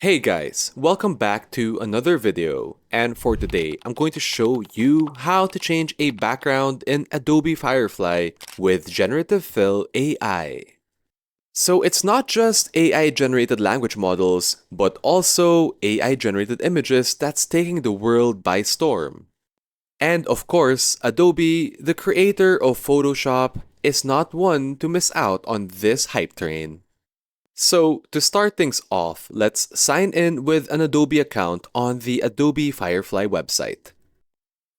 Hey guys, welcome back to another video, and for today I'm going to show you how to change a background in Adobe Firefly with Generative Fill AI. So it's not just AI generated language models, but also AI generated images that's taking the world by storm. And of course, Adobe, the creator of Photoshop, is not one to miss out on this hype train. So, to start things off, let's sign in with an Adobe account on the Adobe Firefly website.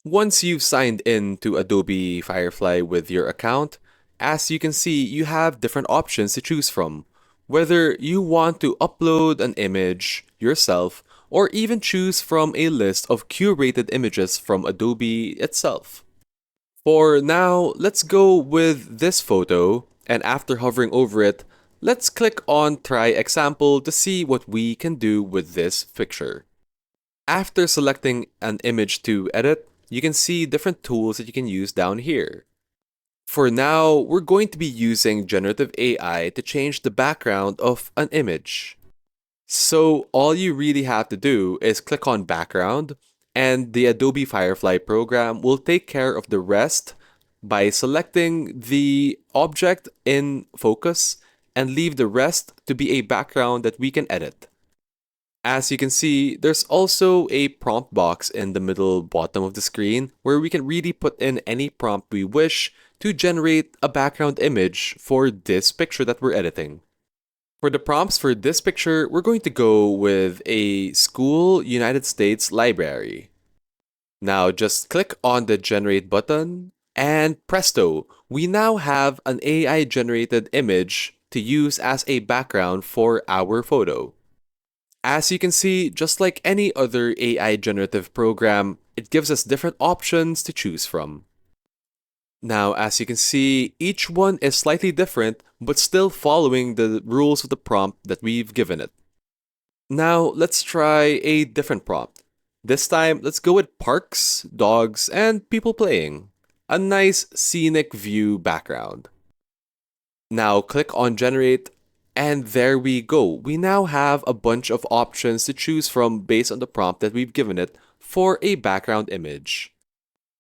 Once you've signed in to Adobe Firefly with your account, as you can see, you have different options to choose from. Whether you want to upload an image yourself or even choose from a list of curated images from Adobe itself. For now, let's go with this photo, and after hovering over it, let's click on Try Example to see what we can do with this picture. After selecting an image to edit, you can see different tools that you can use down here. For now, we're going to be using generative AI to change the background of an image. So all you really have to do is click on Background, and the Adobe Firefly program will take care of the rest by selecting the object in focus and leave the rest to be a background that we can edit. As you can see, there's also a prompt box in the middle bottom of the screen where we can really put in any prompt we wish to generate a background image for this picture that we're editing. For the prompts for this picture, we're going to go with a school United States library. Now just click on the generate button and presto, we now have an AI generated image to use as a background for our photo. As you can see, just like any other AI generative program, it gives us different options to choose from. Now, as you can see, each one is slightly different, but still following the rules of the prompt that we've given it. Now, let's try a different prompt. This time, let's go with parks, dogs, and people playing. A nice scenic view background. Now, click on Generate, and there we go. We now have a bunch of options to choose from based on the prompt that we've given it for a background image.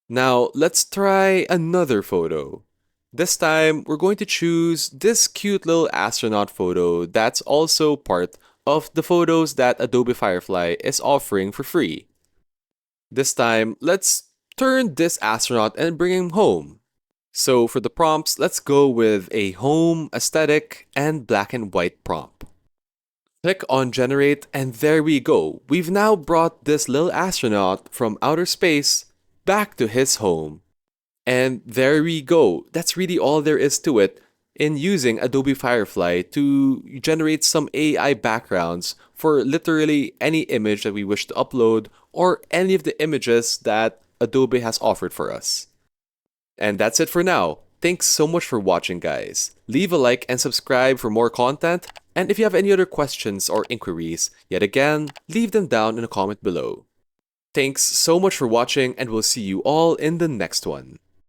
Now, let's try another photo. This time, we're going to choose this cute little astronaut photo that's also part of the photos that Adobe Firefly is offering for free. This time, let's turn this astronaut and bring him home. So for the prompts, let's go with a home, aesthetic, and black and white prompt. Click on Generate, and there we go. We've now brought this little astronaut from outer space back to his home. And there we go. That's really all there is to it in using Adobe Firefly to generate some AI backgrounds for literally any image that we wish to upload or any of the images that Adobe has offered for us. And that's it for now. Thanks so much for watching, guys. Leave a like and subscribe for more content. And if you have any other questions or inquiries, yet again, leave them down in a comment below. Thanks so much for watching, and we'll see you all in the next one.